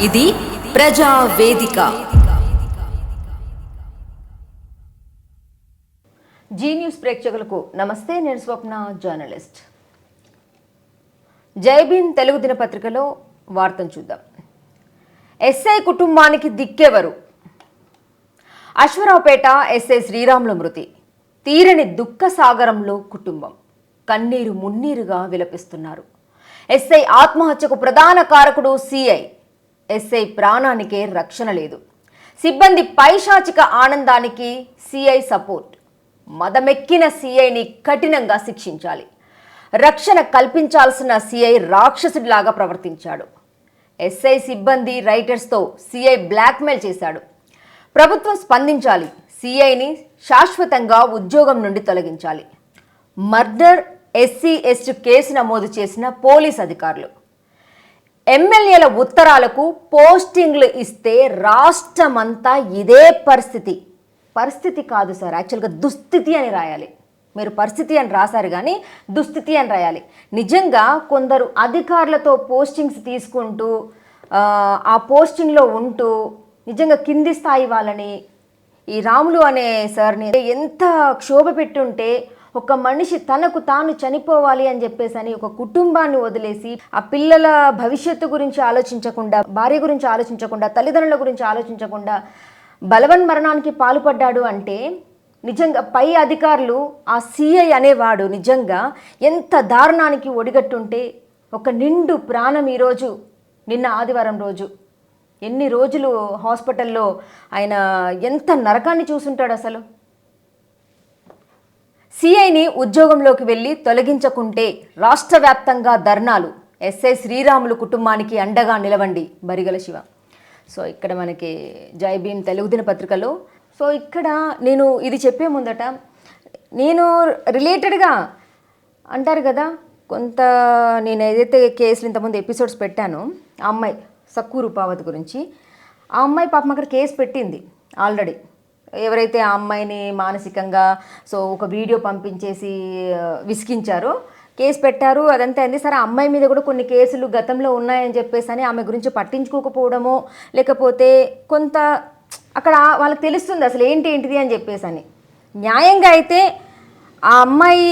ఇది ప్రజా వేదిక. జీ న్యూస్ ప్రేక్షకులకు నమస్తే. నేను స్వప్న, జర్నలిస్ట్. జై భీమ్ తెలుగు దినపత్రికలో వార్తను చూద్దాం. ఎస్ఐ కుటుంబానికి దిక్కెవరు? అశ్వరావుపేట ఎస్ఐ శ్రీరాములు మృతి. తీరని దుఃఖ సాగరంలో కుటుంబం కన్నీరు మున్నీరుగా విలపిస్తున్నారు. ఎస్ఐ ఆత్మహత్యకు ప్రధాన కారకుడు సిఐ. ఎస్ఐ ప్రాణానికే రక్షణ లేదు. సిబ్బంది పైశాచిక ఆనందానికి సిఐ సపోర్ట్. మదమెక్కిన సిఐని కఠినంగా శిక్షించాలి. రక్షణ కల్పించాల్సిన సిఐ రాక్షసుడిలాగా ప్రవర్తించాడు. ఎస్ఐ సిబ్బంది రైటర్స్తో సిఐ బ్లాక్మెయిల్ చేశాడు. ప్రభుత్వం స్పందించాలి. సిఐని శాశ్వతంగా ఉద్యోగం నుండి తొలగించాలి. మర్డర్ SC/ST కేసు నమోదు చేసిన పోలీస్ అధికారులు. ఎమ్మెల్యేల ఉత్తరాలకు పోస్టింగ్లు ఇస్తే రాష్ట్రమంతా ఇదే పరిస్థితి కాదు సార్, యాక్చువల్గా దుస్థితి అని రాయాలి. మీరు పరిస్థితి అని రాశారు కానీ దుస్థితి అని రాయాలి. నిజంగా కొందరు అధికారులతో పోస్టింగ్స్ తీసుకుంటూ ఆ పోస్టింగ్లో ఉంటూ నిజంగా కింది స్థాయి వాళ్ళని, ఈ రాములు అనే సార్ని ఎంత క్షోభ పెట్టుంటే, ఒక మనిషి తనకు తాను చనిపోవాలి అని చెప్పేసి అని ఒక కుటుంబాన్ని వదిలేసి ఆ పిల్లల భవిష్యత్తు గురించి ఆలోచించకుండా, భార్య గురించి ఆలోచించకుండా, తల్లిదండ్రుల గురించి ఆలోచించకుండా బలవన్మరణానికి పాల్పడ్డాడు అంటే నిజంగా పై అధికారులు, ఆ సిఐ అనేవాడు నిజంగా ఎంత దారుణానికి ఒడిగట్టుంటే. ఒక నిండు ప్రాణం ఈరోజు, నిన్న ఆదివారం రోజు ఎన్ని రోజులు హాస్పిటల్లో ఆయన ఎంత నరకాన్ని చూసుంటాడు అసలు. సిఐని ఉద్యోగంలోకి వెళ్ళి తొలగించకుంటే రాష్ట్ర వ్యాప్తంగా ధర్నాలు. ఎస్ఐ శ్రీరాములు కుటుంబానికి అండగా నిలవండి, బరిగల శివ. సో ఇక్కడ మనకి జై భీమ్ తెలుగు దినపత్రికలో, సో ఇక్కడ నేను ఇది చెప్పే ముందట నేను రిలేటెడ్గా అంటారు కదా, కొంత నేను ఏదైతే కేసులు ఇంతకుముందు ఎపిసోడ్స్ పెట్టానో ఆ అమ్మాయి సక్కు రూపావతి గురించి, ఆ అమ్మాయి పాపం అక్కడ కేసు పెట్టింది ఆల్రెడీ. ఎవరైతే ఆ అమ్మాయిని మానసికంగా సో ఒక వీడియో పంపించేసి విసిగించారో కేసు పెట్టారు, అదంతా అయింది. సరే, ఆ అమ్మాయి మీద కూడా కొన్ని కేసులు గతంలో ఉన్నాయని చెప్పేసి అని ఆమె గురించి పట్టించుకోకపోవడమో, లేకపోతే కొంత అక్కడ వాళ్ళకి తెలుస్తుంది అసలు ఏంటిది అని చెప్పేసి అని. న్యాయంగా అయితే ఆ అమ్మాయి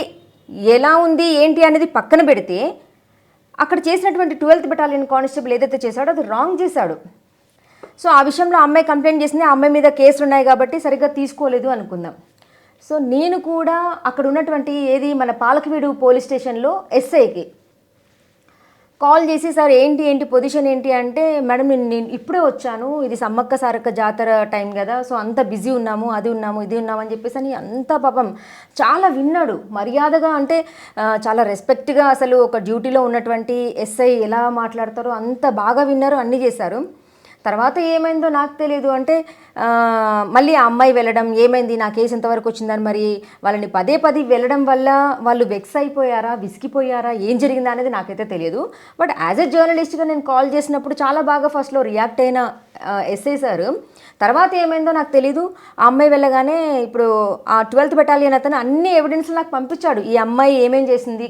ఎలా ఉంది ఏంటి అనేది పక్కన పెడితే, అక్కడ చేసినటువంటి 12th బెటాలియన్ కానిస్టేబుల్ ఏదైతే చేశాడో అది రాంగ్ చేశాడు. సో ఆ విషయంలో ఆ అమ్మాయి కంప్లైంట్ చేసింది, ఆ అమ్మాయి మీద కేసులు ఉన్నాయి కాబట్టి సరిగ్గా తీసుకోలేదు అనుకుందాం. సో నేను కూడా అక్కడ ఉన్నటువంటి ఏది మన పాలకవీడు పోలీస్ స్టేషన్లో ఎస్ఐకి కాల్ చేసి, సార్ ఏంటి పొజిషన్ ఏంటి అంటే, మేడం నేను ఇప్పుడే వచ్చాను, ఇది సమ్మక్క సారక్క జాతర టైం కదా, సో అంత బిజీ ఉన్నాము, అది ఉన్నాము ఇది ఉన్నాము అని చెప్పేసి అని అంతా పాపం చాలా విన్నాడు మర్యాదగా. అంటే చాలా రెస్పెక్ట్గా అసలు ఒక డ్యూటీలో ఉన్నటువంటి ఎస్ఐ ఎలా మాట్లాడతారో అంత బాగా విన్నారు, అన్నీ చేశారు. తర్వాత ఏమైందో నాకు తెలియదు. అంటే మళ్ళీ ఆ అమ్మాయి వెళ్ళడం, ఏమైంది నా కేసు ఎంతవరకు వచ్చిందని, మరి వాళ్ళని పదే వెళ్ళడం వల్ల వాళ్ళు వెక్స్ అయిపోయారా, విసిగిపోయారా, ఏం జరిగిందా అనేది నాకైతే తెలియదు. బట్ యాజ్ ఎ జర్నలిస్ట్గా నేను కాల్ చేసినప్పుడు చాలా బాగా ఫస్ట్లో రియాక్ట్ అయిన ఎస్ఐ సార్, తర్వాత ఏమైందో నాకు తెలీదు. ఆ అమ్మాయి వెళ్ళగానే ఇప్పుడు ఆ 12th బెటాలియన్ అతను అన్ని ఎవిడెన్స్లు నాకు పంపించాడు. ఈ అమ్మాయి ఏమేం చేసింది,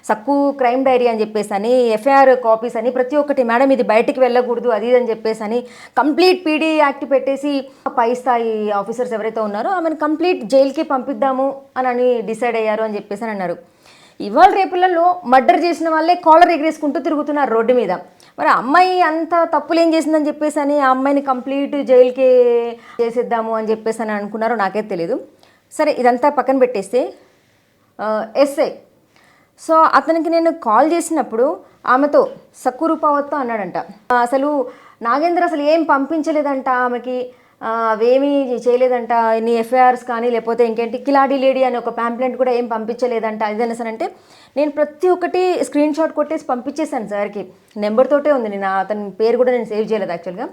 సక్కు క్రైమ్ డైరీ అని చెప్పేసి అని, FIR కాపీస్ అని ప్రతి ఒక్కటి, మేడం ఇది బయటికి వెళ్ళకూడదు అది అని చెప్పేసి అని కంప్లీట్ PD యాక్ట్ పెట్టేసి పై స్థాయి ఆఫీసర్స్ ఎవరైతే ఉన్నారో ఆమెను కంప్లీట్ జైలుకి పంపిద్దాము అని డిసైడ్ అయ్యారు అని చెప్పేసి అని అన్నారు. ఇవాళ రేపులలో మర్డర్ చేసిన వాళ్ళే కాలర్ ఎగరేసుకుంటూ తిరుగుతున్నారు రోడ్డు మీద. మరి అమ్మాయి అంత తప్పులు ఏం చేసిందని చెప్పేసి అని ఆ అమ్మాయిని కంప్లీట్ జైలుకే చేసేద్దాము అని చెప్పేసి అని అనుకున్నారో నాకైతే తెలియదు. సరే, ఇదంతా పక్కన పెట్టేస్తే ఎస్ఐ, సో అతనికి నేను కాల్ చేసినప్పుడు ఆమెతో సక్కు రూపావత్తో అన్నాడంట, అసలు నాగేంద్ర అసలు ఏం పంపించలేదంట ఆమెకి, అవేమీ చేయలేదంట, ఇన్ని FIRs కానీ లేకపోతే ఇంకేంటి కిలాడి లేడీ అని ఒక ప్యాంప్లెంట్ కూడా ఏం పంపించలేదంట. ఇదనేసనంటే నేను ప్రతి ఒక్కటి స్క్రీన్ షాట్ కొట్టేసి పంపించేశాను సార్కి. నెంబర్తోటే ఉంది, నేను అతని పేరు కూడా నేను సేవ్ చేయలేదు యాక్చువల్గా.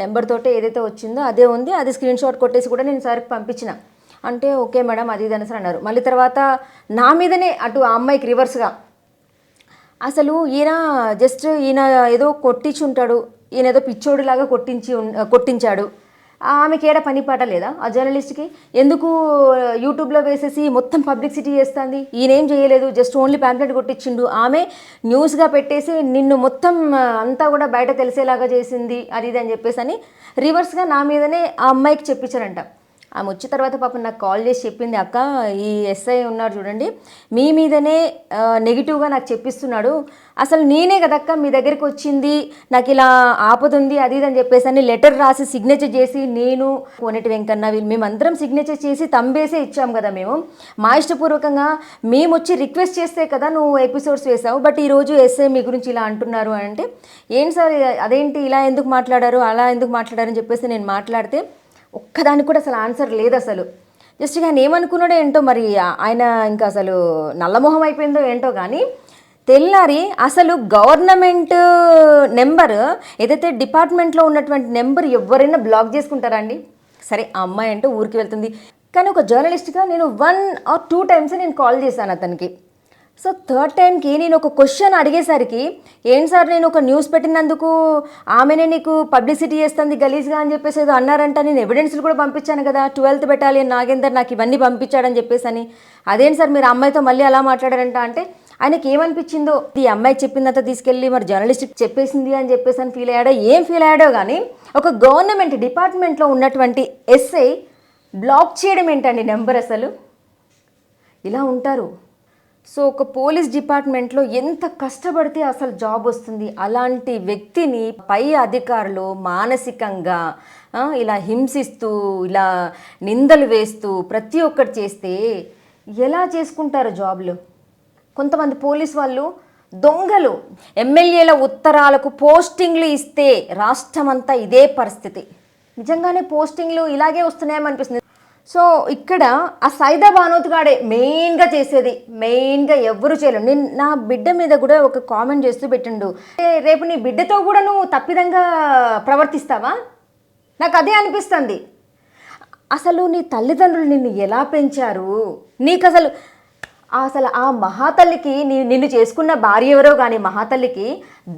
నెంబర్తోటే ఏదైతే వచ్చిందో అదే ఉంది, అది స్క్రీన్ షాట్ కొట్టేసి కూడా నేను సార్కి పంపించిన. అంటే ఓకే మేడం అది అనేసి అన్నారు. మళ్ళీ తర్వాత నా మీదనే అటు ఆ అమ్మాయికి రివర్స్గా, అసలు ఈయన ఏదో కొట్టించి ఉంటాడు, ఈయన ఏదో పిచ్చోడిలాగా కొట్టించాడు, ఆమెకి ఏడ పని పాట లేదా ఆ జర్నలిస్ట్కి? ఎందుకు యూట్యూబ్లో వేసేసి మొత్తం పబ్లిసిటీ చేస్తుంది? ఈయనేం చేయలేదు, జస్ట్ ఓన్లీ ప్యాంప్లెట్ కొట్టించిండు, ఆమె న్యూస్గా పెట్టేసి నిన్ను మొత్తం అంతా కూడా బయట తెలిసేలాగా చేసింది అది ఇది అని చెప్పేసి అని రివర్స్గా నా మీదనే ఆ అమ్మాయికి చెప్పించారంట. ఆమె వచ్చిన తర్వాత పాపం నాకు కాల్ చేసి చెప్పింది, అక్క ఈ ఎస్ఐ ఉన్నాడు చూడండి మీ మీదనే నెగిటివ్గా నాకు చెప్పిస్తున్నాడు, అసలు నేనే కదక్క మీ దగ్గరికి వచ్చింది, నాకు ఇలా ఆపదుంది అది ఇది అని చెప్పేసి అని లెటర్ రాసి సిగ్నేచర్ చేసి నేను కోనేటి వెంకన్న మేమందరం సిగ్నేచర్ చేసి తంబేసే ఇచ్చాం కదా, మేము మా ఇష్టపూర్వకంగా మేము వచ్చి రిక్వెస్ట్ చేస్తే కదా నువ్వు ఎపిసోడ్స్ వేసావు, బట్ ఈరోజు ఎస్ఐ మీ గురించి ఇలా అంటున్నారు అని అంటే, ఏంటి సార్ అదేంటి ఇలా ఎందుకు మాట్లాడారు అలా ఎందుకు మాట్లాడారని చెప్పేసి నేను మాట్లాడితే ఒక్కదానికి కూడా అసలు ఆన్సర్ లేదు. అసలు జస్ట్ ఆయన ఏమనుకున్నాడో ఏంటో మరి, ఆయన ఇంకా అసలు నల్లమొహం అయిపోయిందో ఏంటో కానీ తెల్లారి అసలు గవర్నమెంట్ నెంబర్ ఏదైతే డిపార్ట్మెంట్లో ఉన్నటువంటి నెంబర్ ఎవరైనా బ్లాక్ చేసుకుంటారా అండి? సరే ఆ అమ్మాయి అంటే ఊరికి వెళ్తుంది, కానీ ఒక జర్నలిస్ట్గా నేను 1 or 2 times నేను కాల్ చేశాను అతనికి. సో 3rd టైంకి నేను ఒక క్వశ్చన్ అడిగేసరికి, ఏంటి సార్ నేను ఒక న్యూస్ పెట్టినందుకు ఆమెనే నీకు పబ్లిసిటీ చేస్తుంది గలీజ్గా అని చెప్పేసి ఏదో అన్నారంట, నేను ఎవిడెన్స్లు కూడా పంపించాను కదా, 12th బెటాలియన్ నాగేందర్ నాకు ఇవన్నీ పంపించాడని చెప్పేసి అని, అదేంటి సార్ మీరు అమ్మాయితో మళ్ళీ అలా మాట్లాడారంట అంటే, ఆయనకి ఏమనిపించిందో ఈ అమ్మాయి చెప్పిందంతా తీసుకెళ్ళి మరి జర్నలిస్ట్ చెప్పేసింది అని చెప్పేసి అని ఫీల్ అయ్యాడో ఏం ఫీల్ అయ్యాడో కానీ, ఒక గవర్నమెంట్ డిపార్ట్మెంట్లో ఉన్నటువంటి ఎస్ఐ బ్లాక్ చేయడం ఏంటండి నెంబర్? అసలు ఇలా ఉంటారు. సో ఒక పోలీస్ డిపార్ట్మెంట్లో ఎంత కష్టపడితే అసలు జాబ్ వస్తుంది, అలాంటి వ్యక్తిని పై అధికారులు మానసికంగా ఇలా హింసిస్తూ ఇలా నిందలు వేస్తూ ప్రతి ఒక్కటి చేస్తే ఎలా చేసుకుంటారు జాబ్లు? కొంతమంది పోలీస్ వాళ్ళు దొంగలు. ఎమ్మెల్యేల ఉత్తరాలకు పోస్టింగ్లు ఇస్తే రాష్ట్రం అంతా ఇదే పరిస్థితి. నిజంగానే పోస్టింగ్లు ఇలాగే వస్తున్నాయనిపిస్తుంది. సో ఇక్కడ ఆ సైదా బానోత్ గాడే మెయిన్గా చేసేది, మెయిన్గా ఎవరు చేయలేరు. నేను నా బిడ్డ మీద కూడా ఒక కామెంట్ చేస్తూ పెట్టిండు, రేపు నీ బిడ్డతో కూడా నువ్వు తప్పిదంగా ప్రవర్తిస్తావా? నాకు అదే అనిపిస్తుంది. అసలు నీ తల్లిదండ్రులు నిన్ను ఎలా పెంచారు? నీకు అసలు ఆ మహాతల్లికి నిన్ను చేసుకున్న భార్య ఎవరో కానీ మహాతల్లికి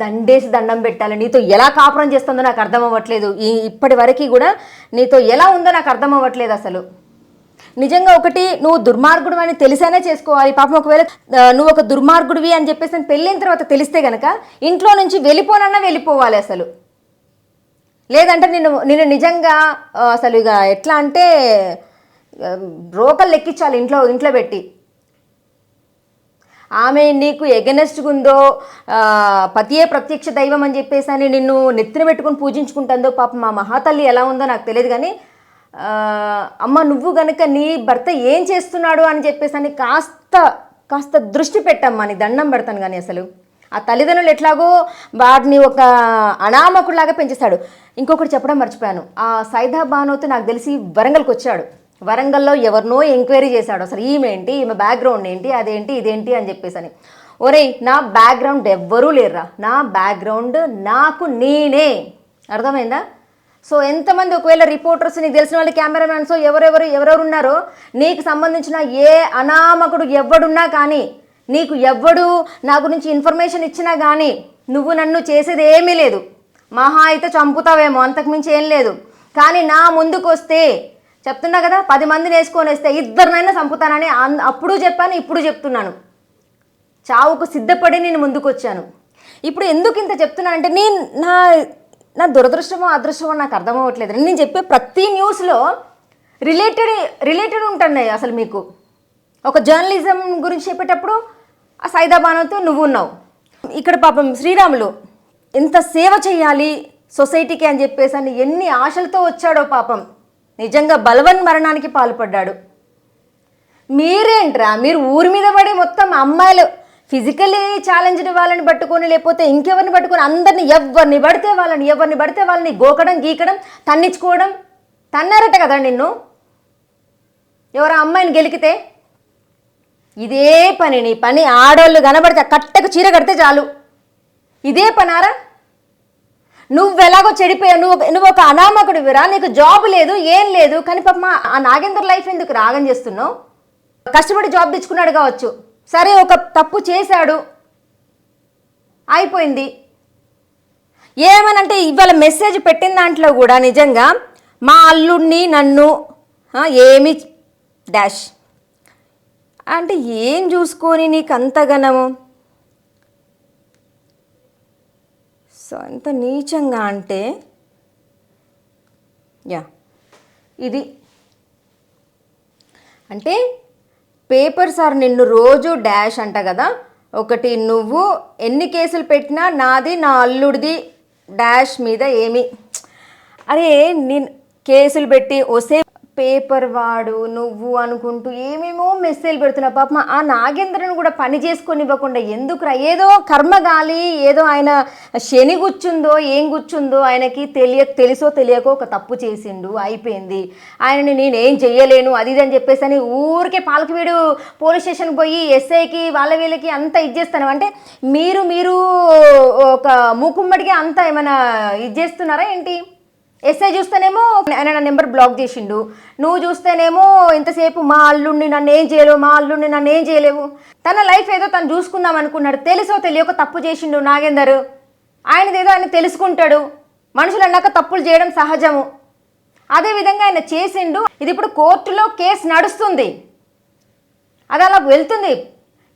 దండేసి దండం పెట్టాలి. నీతో ఎలా కాపురం చేస్తుందో నాకు అర్థం అవ్వట్లేదు. ఇప్పటి వరకు కూడా నీతో ఎలా ఉందో నాకు అర్థం అవ్వట్లేదు. అసలు నిజంగా ఒకటి, నువ్వు దుర్మార్గుడు అని తెలిసేనే చేసుకోవాలి. పాపం ఒకవేళ నువ్వు ఒక దుర్మార్గుడివి అని చెప్పేసి పెళ్ళైన తర్వాత తెలిస్తే కనుక ఇంట్లో నుంచి వెళ్ళిపోనన్నా వెళ్ళిపోవాలి అసలు. లేదంటే నేను నిజంగా అసలు ఇక ఎట్లా అంటే రోకలు లెక్కించాలి ఇంట్లో పెట్టి. ఆమె నీకు ఎగనెస్ట్గా ఉందో, పతియే ప్రత్యక్ష దైవం అని చెప్పేసి అని నిన్ను నెత్తిన పెట్టుకుని పూజించుకుంటుందో, పాపం మా మహాతల్లి ఎలా ఉందో నాకు తెలియదు కానీ, అమ్మ నువ్వు గనుక నీ భర్త ఏం చేస్తున్నాడు అని చెప్పేసి అని కాస్త దృష్టి పెట్టమ్మా, నీ దండం పెడతాను. కానీ అసలు ఆ తల్లిదండ్రులు ఎట్లాగో వాడిని ఒక అనామకుడిలాగా పెంచేస్తాడు. ఇంకొకటి చెప్పడం మర్చిపోయాను, ఆ సైదా బానోత్ నాకు తెలిసి వరంగల్కి వచ్చాడు. వరంగల్లో ఎవరినో ఎంక్వైరీ చేశాడు, అసలు ఈమె బ్యాక్గ్రౌండ్ ఏంటి, అదేంటి ఇదేంటి అని చెప్పేసి అని. ఒరేయ్ నా బ్యాక్గ్రౌండ్ ఎవ్వరూ లేరురా, నా బ్యాక్గ్రౌండ్ నాకు నేనే. అర్థమైందా? సో ఎంతమంది ఒకవేళ రిపోర్టర్స్, నీకు తెలిసిన వాళ్ళు కెమెరామ్యాన్స్ ఎవరెవరు ఉన్నారో, నీకు సంబంధించిన ఏ అనామకుడు ఎవడున్నా కానీ, నీకు ఎవడు నా గురించి ఇన్ఫర్మేషన్ ఇచ్చినా కానీ నువ్వు నన్ను చేసేది ఏమీ లేదు. మహా అయితే చంపుతావేమో, అంతకుమించి ఏం లేదు. కానీ నా ముందుకు వస్తే చెప్తున్నా కదా, 10 మందిని వేసుకొని వస్తే 2 చంపుతానని అప్పుడు చెప్పాను, ఇప్పుడు చెప్తున్నాను. చావుకు సిద్ధపడి నేను ముందుకు వచ్చాను. ఇప్పుడు ఎందుకు ఇంత చెప్తున్నానంటే, నా దురదృష్టమో అదృష్టమో నాకు అర్థమవ్వట్లేదు. నేను చెప్పే ప్రతి న్యూస్లో రిలేటెడ్ ఉంటున్నాయి. అసలు మీకు ఒక జర్నలిజం గురించి చెప్పేటప్పుడు ఆ సైదా బానోతో నువ్వు ఉన్నావు. ఇక్కడ పాపం శ్రీరాములు ఎంత సేవ చేయాలి సొసైటీకి అని చెప్పేసి అని ఎన్ని ఆశలతో వచ్చాడో పాపం. నిజంగా బలవన్ మరణానికి పాల్పడ్డాడు. మీరేంట్రా, మీరు ఊరి మీద పడి మొత్తం అమ్మాయిలు ఫిజికల్లీ ఛాలెంజ్డ్ వాళ్ళని పట్టుకొని, లేకపోతే ఇంకెవరిని పట్టుకొని, అందరిని ఎవరిని పడితే వాళ్ళని గోకడం, గీకడం, తన్నించుకోవడం. తన్నారట కదా నిన్ను ఎవరో అమ్మాయిని గెలికితే. ఇదే పని నీ పని. ఆడవాళ్ళు కనబడితే కట్టకు చీర కడితే చాలు, ఇదే పనారా? నువ్వెలాగో చెడిపోయావు, నువ్వు ఒక అనామకుడివిరా, నీకు జాబ్ లేదు ఏం లేదు. కానీ పాప ఆ నాగేందర్ లైఫ్ ఎందుకు రాగం చేస్తున్నావు? కష్టపడి జాబ్ తెచ్చుకున్నాడు కావచ్చు, సరే ఒక తప్పు చేశాడు, అయిపోయింది. ఏమనంటే ఇవాళ మెసేజ్ పెట్టిన దాంట్లో కూడా నిజంగా మా అల్లుడిని నన్ను ఏమి డాష్ అంటే ఏం చూసుకొని నీకు అంతగనము. సో అంత నీచంగా అంటే ఇది అంటే పేపర్ సార్ నిన్ను రోజు డాష్ అంట కదా. ఒకటి నువ్వు ఎన్ని కేసులు పెట్టినా నాది నా అల్లుడిది డాష్ మీద ఏమి. అరే నేను కేసులు పెట్టి వస్తే పేపర్ వాడు నువ్వు అనుకుంటూ ఏమేమో మెసేజ్ పెడుతున్నా. పాపం ఆ నాగేంద్రను కూడా పని చేసుకొని ఇవ్వకుండా ఎందుకురా, ఏదో కర్మగాలి, ఏదో ఆయన శని గుచ్చుందో ఏం గుచ్చుందో ఆయనకి తెలుసో తెలియకో ఒక తప్పు చేసిండు, అయిపోయింది. ఆయనని నేనేం చెయ్యలేను అది ఇది అని చెప్పేసి అని ఊరికే పాలకవీడు పోలీస్ స్టేషన్కి పోయి ఎస్ఐకి వాళ్ళ వీళ్ళకి అంతా ఇచ్చేస్తాను. అంటే మీరు ఒక మూకుమ్మడిగా అంతా ఏమైనా ఇచ్చేస్తున్నారా ఏంటి? ఎస్ఐ చూస్తేనేమో ఆయన నా నెంబర్ బ్లాక్ చేసిండు, నువ్వు చూస్తేనేమో ఇంతసేపు మా అల్లుడిని నన్ను ఏం చేయలేవు, మా అల్లుడిని నన్ను ఏం చేయలేవు. తన లైఫ్ ఏదో తను చూసుకుందాం అనుకున్నాడు, తెలుసో తెలియక తప్పు చేసిండు నాగేందర్. ఆయనదేదో ఆయన తెలుసుకుంటాడు. మనుషులు అన్నాక తప్పులు చేయడం సహజము. అదేవిధంగా ఆయన చేసిండు. ఇది ఇప్పుడు కోర్టులో కేసు నడుస్తుంది, అది అలా వెళ్తుంది.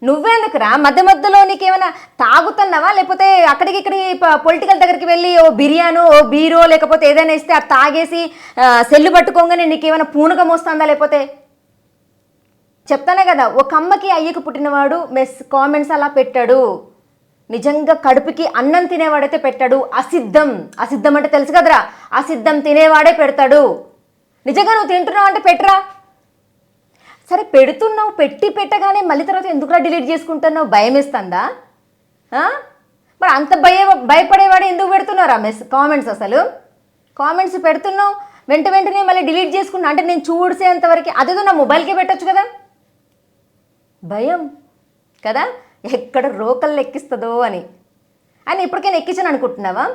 నువ్వెందుకురా మధ్య మధ్యలో నీకేమైనా తాగుతున్నావా, లేకపోతే అక్కడికి ఇక్కడికి పొలిటికల్ దగ్గరికి వెళ్ళి ఓ బిర్యానో ఓ బీరో లేకపోతే ఏదైనా ఇస్తే అది తాగేసి సెల్లు పట్టుకోగానే నీకేమైనా పూనకం వస్తుందా? లేకపోతే చెప్తానే కదా, ఒక అమ్మకి అయ్యకు పుట్టినవాడు కామెంట్స్ అలా పెట్టాడు. నిజంగా కడుపుకి అన్నం తినేవాడైతే పెట్టాడు. అసిద్ధం అంటే తెలుసు కదరా, అసిద్ధం తినేవాడే పెడతాడు. నిజంగా నువ్వు తింటున్నావు అంటే పెట్టరా. సరే పెడుతున్నావు, పెట్టగానే మళ్ళీ తర్వాత ఎందుకులా డిలీట్ చేసుకుంటున్నావు? భయం వేస్తుందా? మరి అంత భయపడేవాడు ఎందుకు పెడుతున్నారా కామెంట్స్? అసలు కామెంట్స్ పెడుతున్నావు వెంటనే మళ్ళీ డిలీట్ చేసుకున్నా అంటే నేను చూసేంతవరకు అదేదో నా మొబైల్కే పెట్టచ్చు కదా. భయం కదా, ఎక్కడ రోకళ్ళు ఎక్కిస్తుందో అని. అని ఇప్పటికైనా ఎక్కించను అనుకుంటున్నావా?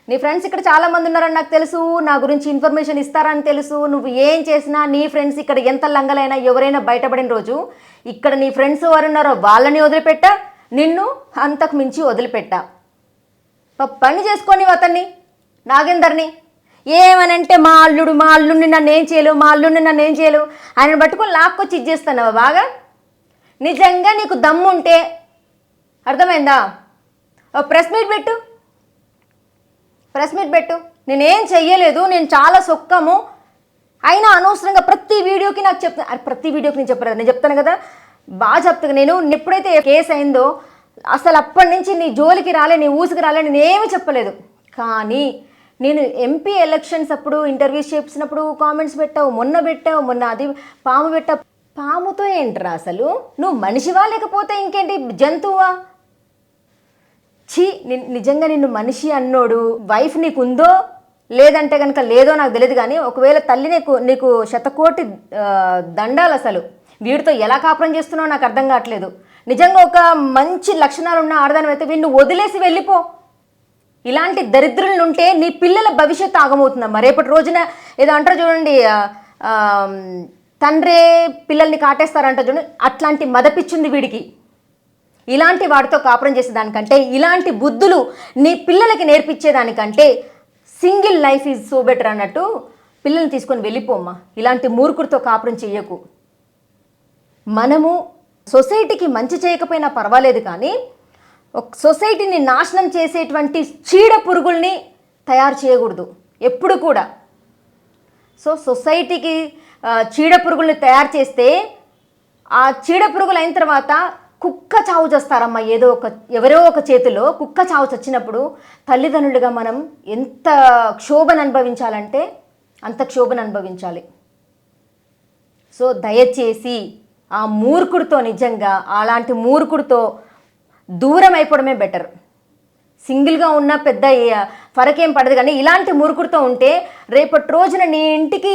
నీ ఫ్రెండ్స్ ఇక్కడ చాలామంది ఉన్నారని నాకు తెలుసు, నా గురించి ఇన్ఫర్మేషన్ ఇస్తారని తెలుసు. నువ్వు ఏం చేసినా నీ ఫ్రెండ్స్ ఇక్కడ ఎంత లంగలైనా ఎవరైనా బయటపడిన రోజు ఇక్కడ నీ ఫ్రెండ్స్ ఎవరు ఉన్నారో వాళ్ళని వదిలిపెట్టా, నిన్ను అంతకు మించి వదిలిపెట్టా. పని చేసుకొని అతన్ని నాగేందర్ని ఏమనంటే మా అల్లుడిని నన్ను ఏం చేయలేవు, ఆయన పట్టుకొని లాక్కొచ్చి ఇచ్చేస్తున్నావా బాగా? నిజంగా నీకు దమ్ముంటే అర్థమైందా, ప్రెస్ మీట్ పెట్టు. నేనేం చెయ్యలేదు, నేను చాలా సొక్కము, అయినా అనవసరంగా ప్రతి వీడియోకి నాకు చెప్తాను. ప్రతి వీడియోకి నేను చెప్పలేదు, నేను చెప్తాను కదా, బాగా చెప్తాను. నేను ఎప్పుడైతే కేసు అయిందో అసలు అప్పటి నుంచి నీ జోలికి రాలే, నీ ఊసుకు రాలే, నేనేమీ చెప్పలేదు. కానీ నేను ఎంపీ ఎలక్షన్స్ అప్పుడు ఇంటర్వ్యూస్ చేసినప్పుడు కామెంట్స్ పెట్టావు, మొన్న అది పాము పెట్టావు. పాముతో ఏంట్రా అసలు? నువ్వు మనిషివా లేకపోతే ఇంకేంటి జంతువా? నిజంగా నిన్ను మనిషి అన్నోడు వైఫ్ నీకు ఉందో లేదంటే కనుక లేదో నాకు తెలియదు, కానీ ఒకవేళ తల్లి నీకు శతకోటి దండాలు. అసలు వీడితో ఎలా కాపురం చేస్తున్నావు నాకు అర్థం కావట్లేదు. నిజంగా ఒక మంచి లక్షణాలు ఉన్న ఆడదాని అయితే వీడిని వదిలేసి వెళ్ళిపో. ఇలాంటి దరిద్రులు ఉంటే నీ పిల్లల భవిష్యత్తు ఆగమవుతుందమ్మా. రేపటి రోజున ఏదో అంటారు చూడండి, తండ్రే పిల్లల్ని కాటేస్తారంట చూడండి, అట్లాంటి మదపిచ్చింది వీడికి. ఇలాంటి వాడితో కాపురం చేసేదానికంటే, ఇలాంటి బుద్ధులు నీ పిల్లలకి నేర్పించేదానికంటే single life is so better అన్నట్టు పిల్లల్ని తీసుకొని వెళ్ళిపోమ్మా. ఇలాంటి మూర్ఖుడితో కాపురం చెయ్యకు. మనము సొసైటీకి మంచి చేయకపోయినా పర్వాలేదు, కానీ ఒక సొసైటీని నాశనం చేసేటువంటి చీడ పురుగుల్ని తయారు చేయకూడదు ఎప్పుడు కూడా. సో సొసైటీకి చీడ పురుగుల్ని తయారు చేస్తే ఆ చీడ పురుగులు అయిన తర్వాత కుక్క చావు చేస్తారమ్మా. ఎవరో ఒక చేతిలో కుక్క చావు చచ్చినప్పుడు తల్లిదండ్రులుగా మనం ఎంత క్షోభను అనుభవించాలంటే అంత క్షోభను అనుభవించాలి. సో దయచేసి ఆ మూర్ఖుడితో, నిజంగా అలాంటి మూర్ఖుడితో దూరం అయిపోవడమే బెటర్. సింగిల్గా ఉన్న పెద్ద ఫరకేం పడదు, కానీ ఇలాంటి మూర్ఖుడితో ఉంటే రేపటి రోజున నీ ఇంటికి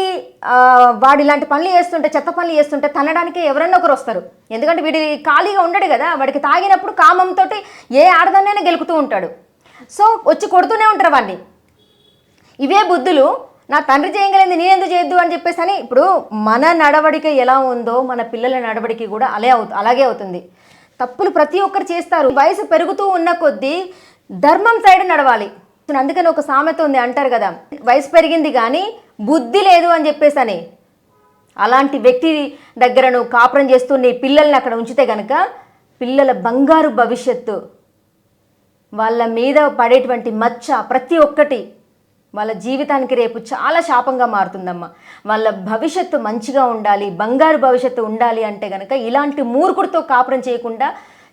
వాడు ఇలాంటి పనులు చేస్తుంటే, చెత్త పనులు చేస్తుంటే తనడానికి ఎవరన్నా ఒకరు వస్తారు. ఎందుకంటే వీడి ఖాళీగా ఉండడు కదా, వాడికి తాగినప్పుడు కామంతో ఏ ఆడదాన్నైనా గెలుకుతూ ఉంటాడు. సో వచ్చి కొడుతూనే ఉంటారు వాడిని. ఇవే బుద్ధులు నా తండ్రి చేయగలిగింది నేనెందుకు చేయొద్దు అని చెప్పేసి అని. ఇప్పుడు మన నడవడిక ఎలా ఉందో మన పిల్లల నడవడిక కూడా అలాగే అవుతుంది. తప్పులు ప్రతి ఒక్కరు చేస్తారు. వయసు పెరుగుతూ ఉన్న కొద్దీ ధర్మం సైడ్ నడవాలి. అందుకని ఒక సామెత ఉంది, అంటారు కదా, వయసు పెరిగింది కానీ బుద్ధి లేదు అని చెప్పేసని అలాంటి వ్యక్తి దగ్గర నువ్వు కాపురం చేస్తూ నీ పిల్లల్ని అక్కడ ఉంచితే కనుక పిల్లల బంగారు భవిష్యత్తు, వాళ్ళ మీద పడేటువంటి మచ్చ ప్రతి ఒక్కటి వాళ్ళ జీవితానికి రేపు చాలా శాపంగా మారుతుందమ్మా. వాళ్ళ భవిష్యత్తు మంచిగా ఉండాలి, బంగారు భవిష్యత్తు ఉండాలి అంటే కనుక ఇలాంటి మూర్ఖుడితో కాపురం చేయకుండా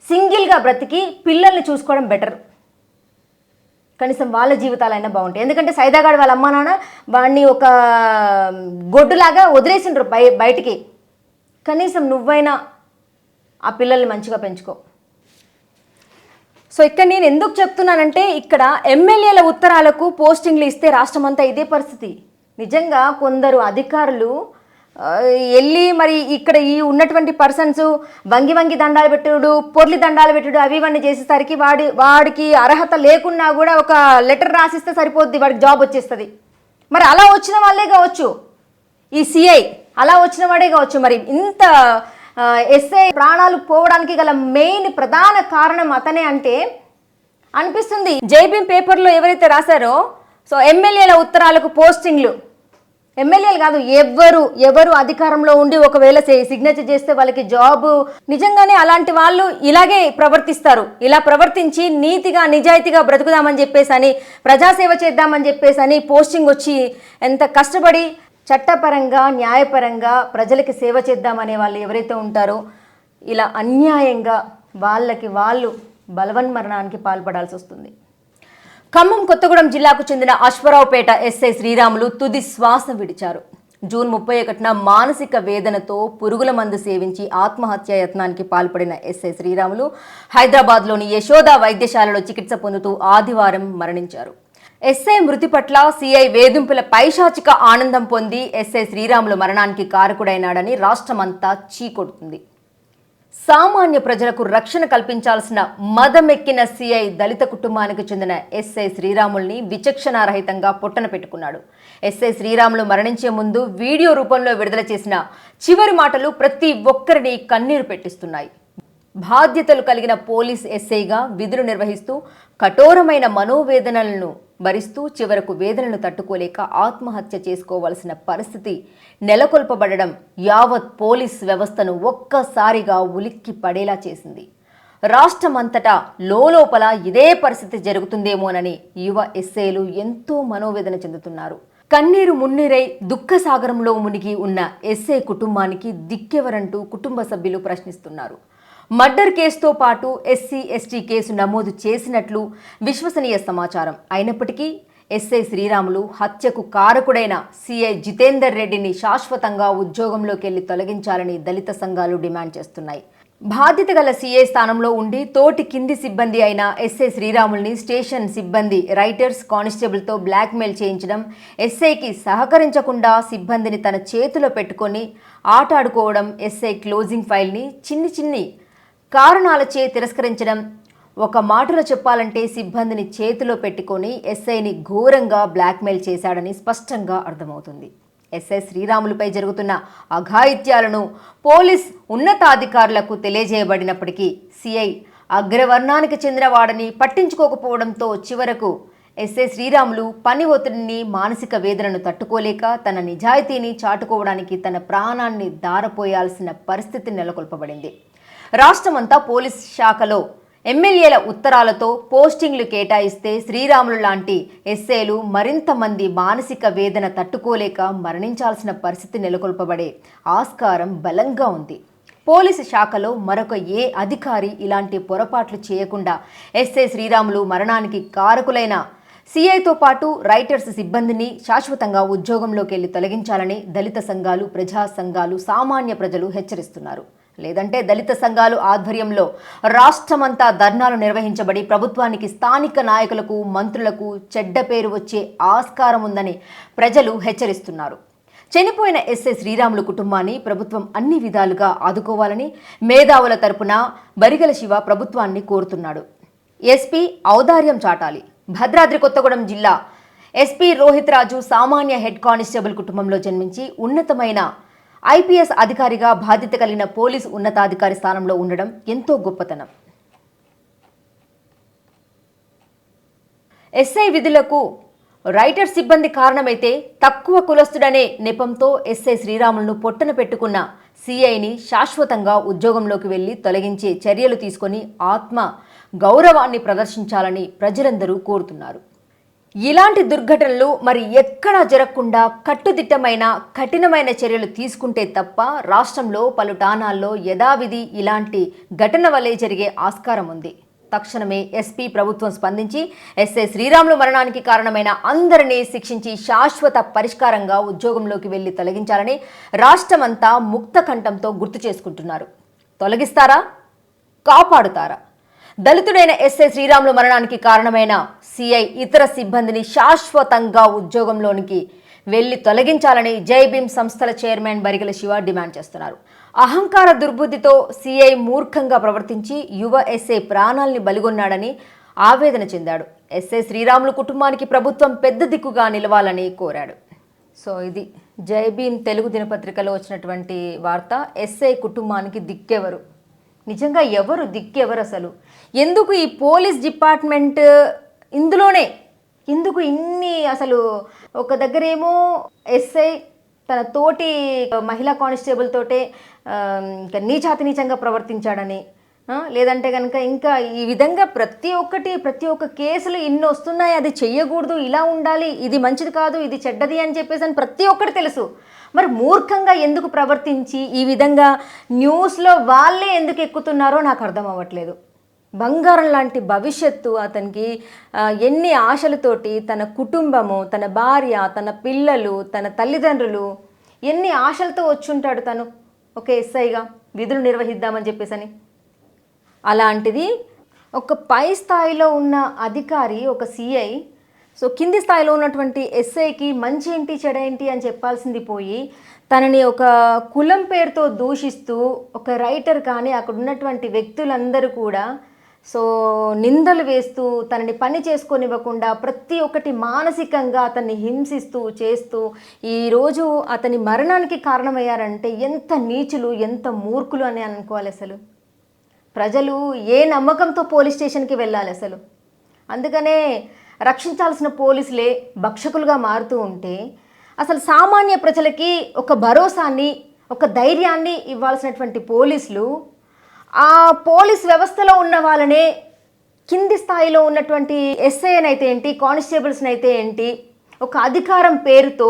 సింగిల్గా బ్రతికి పిల్లల్ని చూసుకోవడం బెటర్. కనీసం వాళ్ళ జీవితాలైనా బాగుంటాయి. ఎందుకంటే సైదాగాడు వాళ్ళ అమ్మా నాన్న వాడిని ఒక గొడ్డులాగా వదిలేసిండ్రు బయటికి. కనీసం నువ్వైనా ఆ పిల్లల్ని మంచిగా పెంచుకో. సో ఇక్కడ నేను ఎందుకు చెప్తున్నానంటే ఇక్కడ ఎమ్మెల్యేల ఉత్తరాలకు పోస్టింగ్లు ఇస్తే రాష్ట్రం అంతా ఇదే పరిస్థితి. నిజంగా కొందరు అధికారులు వెళ్ళి మరి ఇక్కడ ఈ ఉన్నటువంటి పర్సన్స్ వంగి దండాలు పెట్టుడు, పొర్లి దండాలు పెట్టుడు అవి ఇవన్నీ చేసేసరికి వాడికి అర్హత లేకున్నా కూడా ఒక లెటర్ రాసిస్తే సరిపోద్ది, వాడికి జాబ్ వచ్చేస్తుంది. మరి అలా వచ్చిన వాళ్ళే కావచ్చు ఈ సిఐ, అలా వచ్చిన వాడే కావచ్చు. మరి ఇంత ఎస్ఐ ప్రాణాలు పోవడానికి గల మెయిన్ ప్రధాన కారణం అతనే అంటే అనిపిస్తుంది. జైభీం పేపర్లో ఎవరైతే రాశారో సో ఎమ్మెల్యేల ఉత్తరాలకు పోస్టింగ్లు, ఎమ్మెల్యేలు కాదు ఎవరు అధికారంలో ఉండి ఒకవేళ సిగ్నేచర్ చేస్తే వాళ్ళకి జాబ్, నిజంగానే అలాంటి వాళ్ళు ఇలాగే ప్రవర్తిస్తారు. ఇలా ప్రవర్తించి నీతిగా నిజాయితీగా బ్రతుకుదామని చెప్పేసి ప్రజాసేవ చేద్దామని చెప్పేసి పోస్టింగ్ వచ్చి ఎంత కష్టపడి చట్టపరంగా న్యాయపరంగా ప్రజలకి సేవ చేద్దామనే వాళ్ళు ఎవరైతే ఉంటారో ఇలా అన్యాయంగా వాళ్ళు బలవన్మరణానికి పాల్పడాల్సి వస్తుంది. ఖమ్మం కొత్తగూడెం జిల్లాకు చెందిన అశ్వరావుపేట ఎస్ఐ శ్రీరాములు తుది శ్వాస విడిచారు. జూన్ 31న మానసిక వేదనతో పురుగుల మందు సేవించి ఆత్మహత్యా యత్నానికి పాల్పడిన ఎస్ఐ శ్రీరాములు హైదరాబాద్లోని యశోద వైద్యశాలలో చికిత్స పొందుతూ ఆదివారం మరణించారు. ఎస్ఐ మృతి పట్ల సిఐ వేధింపుల పైశాచిక ఆనందం పొంది ఎస్ఐ శ్రీరాములు మరణానికి కారకుడైనాడని రాష్ట్రమంతా చీకొడుతుంది. సామాన్య ప్రజలకు రక్షణ కల్పించాల్సిన మదమెక్కిన సిఐ దళిత కుటుంబానికి చెందిన ఎస్ఐ శ్రీరాముల్ని విచక్షణారహితంగా పొట్టన పెట్టుకున్నాడు. ఎస్ఐ శ్రీరాములు మరణించే ముందు వీడియో రూపంలో విడుదల చేసిన చివరి మాటలు ప్రతి ఒక్కరిని కన్నీరు పెట్టిస్తున్నాయి. బాధ్యతలు కలిగిన పోలీస్ ఎస్ఐగా విధులు నిర్వహిస్తూ కఠోరమైన మనోవేదనలను భరిస్తూ చివరకు వేదనను తట్టుకోలేక ఆత్మహత్య చేసుకోవాల్సిన పరిస్థితి నెలకొల్పబడడం యావత్ పోలీస్ వ్యవస్థను ఒక్కసారిగా ఉలిక్కి పడేలా చేసింది. రాష్ట్రమంతటా లోపల ఇదే పరిస్థితి జరుగుతుందేమోనని యువ ఎస్ఐలు ఎంతో మనోవేదన చెందుతున్నారు. కన్నీరు మున్నీరై దుఃఖసాగరంలో మునిగి ఉన్న ఎస్ఐ కుటుంబానికి దిక్కెవరంటూ కుటుంబ సభ్యులు ప్రశ్నిస్తున్నారు. మర్డర్ కేసుతో పాటు ఎస్సీ ఎస్టీ కేసు నమోదు చేసినట్లు విశ్వసనీయ సమాచారం అయినప్పటికీ ఎస్ఐ శ్రీరాములు హత్యకు కారకుడైన సిఐ జితేందర్ రెడ్డిని శాశ్వతంగా ఉద్యోగంలోకి వెళ్లి తొలగించాలని దళిత సంఘాలు డిమాండ్ చేస్తున్నాయి. బాధ్యత గల సిఐ స్థానంలో ఉండి తోటి కింది సిబ్బంది అయిన ఎస్ఐ శ్రీరాముల్ని స్టేషన్ సిబ్బంది రైటర్స్ కానిస్టేబుల్తో బ్లాక్మెయిల్ చేయించడం, ఎస్ఐకి సహకరించకుండా సిబ్బందిని తన చేతిలో పెట్టుకొని ఆటాడుకోవడం, ఎస్ఐ క్లోజింగ్ ఫైల్ని చిన్ని కారణాలచే తిరస్కరించడం, ఒక మాటలో చెప్పాలంటే సిబ్బందిని చేతిలో పెట్టుకొని ఎస్ఐని ఘోరంగా బ్లాక్మెయిల్ చేశాడని స్పష్టంగా అర్థమవుతుంది. ఎస్ఐ శ్రీరాములపై జరుగుతున్న అఘాయిత్యాలను పోలీస్ ఉన్నతాధికారులకు తెలియజేయబడినప్పటికీ సిఐ అగ్రవర్ణానికి చెందినవాడని పట్టించుకోకపోవడంతో చివరకు ఎస్ఐ శ్రీరాములు పని ఒత్తిడిని మానసిక వేదనను తట్టుకోలేక తన నిజాయితీని చాటుకోవడానికి తన ప్రాణాన్ని దారపోయాల్సిన పరిస్థితి నెలకొల్పబడింది. రాష్ట్రమంతా పోలీస్ శాఖలో ఎమ్మెల్యేల ఉత్తరాలతో పోస్టింగ్లు కేటాయిస్తే శ్రీరాములు లాంటి ఎస్ఐలు మరింత మంది మానసిక వేదన తట్టుకోలేక మరణించాల్సిన పరిస్థితి నెలకొల్పబడే ఆస్కారం బలంగా ఉంది. పోలీసు శాఖలో మరొక ఏ అధికారి ఇలాంటి పొరపాట్లు చేయకుండా ఎస్ఐ శ్రీరాములు మరణానికి కారకులైన సిఐతో పాటు రైటర్స్ సిబ్బందిని శాశ్వతంగా ఉద్యోగంలోకి వెళ్లి తొలగించాలని దళిత సంఘాలు, ప్రజా సంఘాలు, సామాన్య ప్రజలు హెచ్చరిస్తున్నారు. లేదంటే దళిత సంఘాలు ఆధ్వర్యంలో రాష్ట్రమంతా ధర్నాలు నిర్వహించబడి ప్రభుత్వానికి, స్థానిక నాయకులకు, మంత్రులకు చెడ్డ పేరు వచ్చే ఆస్కారం ఉందని ప్రజలు హెచ్చరిస్తున్నారు. చనిపోయిన ఎస్ఐ శ్రీరాములు కుటుంబాన్ని ప్రభుత్వం అన్ని విధాలుగా ఆదుకోవాలని మేధావుల తరపున బరిగల శివ ప్రభుత్వాన్ని కోరుతున్నాడు. ఎస్పీ ఔదార్యం చాటాలి. భద్రాద్రి కొత్తగూడెం జిల్లా ఎస్పీ రోహిత్ రాజు సామాన్య హెడ్ కానిస్టేబుల్ కుటుంబంలో జన్మించి ఉన్నతమైన ఐపీఎస్ అధికారిగా బాధ్యత కలిగిన పోలీసు ఉన్నతాధికారి స్థానంలో ఉండడం ఎంతో గొప్పతనం. ఎస్ఐ విధులకు రైటర్ సిబ్బంది కారణమైతే తక్కువ కులస్తుడనే నెపంతో ఎస్ఐ శ్రీరాములను పొట్టన పెట్టుకున్న సిఐని శాశ్వతంగా ఉద్యోగంలోకి వెళ్లి తొలగించే చర్యలు తీసుకొని ఆత్మ గౌరవాన్ని ప్రదర్శించాలని ప్రజలందరూ కోరుతున్నారు. ఇలాంటి దుర్ఘటనలు మరి ఎక్కడా జరగకుండా కట్టుదిట్టమైన కఠినమైన చర్యలు తీసుకుంటే తప్ప రాష్ట్రంలో పలు ఠాణాల్లో యథావిధి ఇలాంటి ఘటన వలె జరిగే ఆస్కారం ఉంది. తక్షణమే ఎస్పీ ప్రభుత్వం స్పందించి ఎస్ఐ శ్రీరాములు మరణానికి కారణమైన అందరినీ శిక్షించి శాశ్వత పరిష్కారంగా ఉద్యోగంలోకి వెళ్లి తొలగించాలని రాష్ట్రమంతా ముక్త కంఠంతో గుర్తు చేసుకుంటున్నారు. తొలగిస్తారా? కాపాడుతారా? దళితుడైన ఎస్ఐ శ్రీరాములు మరణానికి కారణమైన సిఐ ఇతర సిబ్బందిని శాశ్వతంగా ఉద్యోగంలోనికి వెళ్లి తొలగించాలని జై భీమ్ సంస్థల చైర్మన్ బరిగల శివ డిమాండ్ చేస్తున్నారు. అహంకార దుర్బుద్ధితో సిఐ మూర్ఖంగా ప్రవర్తించి యువ ఎస్ఐ ప్రాణాల్ని బలిగొన్నాడని ఆవేదన చెందాడు. ఎస్ఐ శ్రీరాములు కుటుంబానికి ప్రభుత్వం పెద్ద దిక్కుగా నిలవాలని కోరాడు. సో ఇది జై భీమ్ తెలుగు దినపత్రికలో వచ్చినటువంటి వార్త. ఎస్ఐ కుటుంబానికి దిక్కెవరు? నిజంగా ఎవరు దిక్కెవరు అసలు? ఎందుకు ఈ పోలీస్ డిపార్ట్మెంట్ ఇందులోనే ఎందుకు ఇన్ని అసలు ఒక దగ్గరేమో ఎస్ఐ తన తోటి మహిళా కానిస్టేబుల్ తోటే ఇంకా నీచాతినీచంగా ప్రవర్తించాడని, లేదంటే కనుక ఇంకా ఈ విధంగా ప్రతి ఒక్క కేసులు ఇన్ని వస్తున్నాయి, అది చెయ్యకూడదు, ఇలా ఉండాలి, ఇది మంచిది కాదు, ఇది చెడ్డది అని చెప్పేసి అని ప్రతి ఒక్కటి తెలుసు. మరి మూర్ఖంగా ఎందుకు ప్రవర్తించి ఈ విధంగా న్యూస్లో వాళ్ళే ఎందుకు ఎక్కుతున్నారో నాకు అర్థం అవ్వట్లేదు. బంగారం లాంటి భవిష్యత్తు అతనికి ఎన్ని ఆశలతోటి తన కుటుంబము, తన భార్య, తన పిల్లలు, తన తల్లిదండ్రులు ఎన్ని ఆశలతో వచ్చుంటాడు తను ఒక ఎస్ఐగా విధులు నిర్వహిద్దామని చెప్పేసని. అలాంటిది ఒక పై స్థాయిలో ఉన్న అధికారి, ఒక సిఐ, సో కింది స్థాయిలో ఉన్నటువంటి ఎస్ఐకి మంచి ఏంటి చెడేంటి అని చెప్పాల్సింది పోయి తనని ఒక కులం పేరుతో దూషిస్తూ ఒక రైటర్ కానీ అక్కడ ఉన్నటువంటి వ్యక్తులందరూ కూడా సో నిందలు వేస్తూ తనని పని చేసుకొనివ్వకుండా ప్రతి ఒక్కటి మానసికంగా అతన్ని హింసిస్తూ చేస్తూ ఈరోజు అతని మరణానికి కారణమయ్యారంటే ఎంత నీచులు, ఎంత మూర్ఖులు అని అనుకోవాలి. అసలు ప్రజలు ఏ నమ్మకంతో పోలీస్ స్టేషన్కి వెళ్ళాలి అసలు? అందుకనే రక్షించాల్సిన పోలీసులే భక్షకులుగా మారుతూ ఉంటే అసలు సామాన్య ప్రజలకి ఒక భరోసాన్ని, ఒక ధైర్యాన్ని ఇవ్వాల్సినటువంటి పోలీసులు ఆ పోలీస్ వ్యవస్థలో ఉన్న వాళ్ళనే కింది స్థాయిలో ఉన్నటువంటి ఎస్ఐని అయితే ఏంటి, కానిస్టేబుల్స్ని అయితే ఏంటి, ఒక అధికారం పేరుతో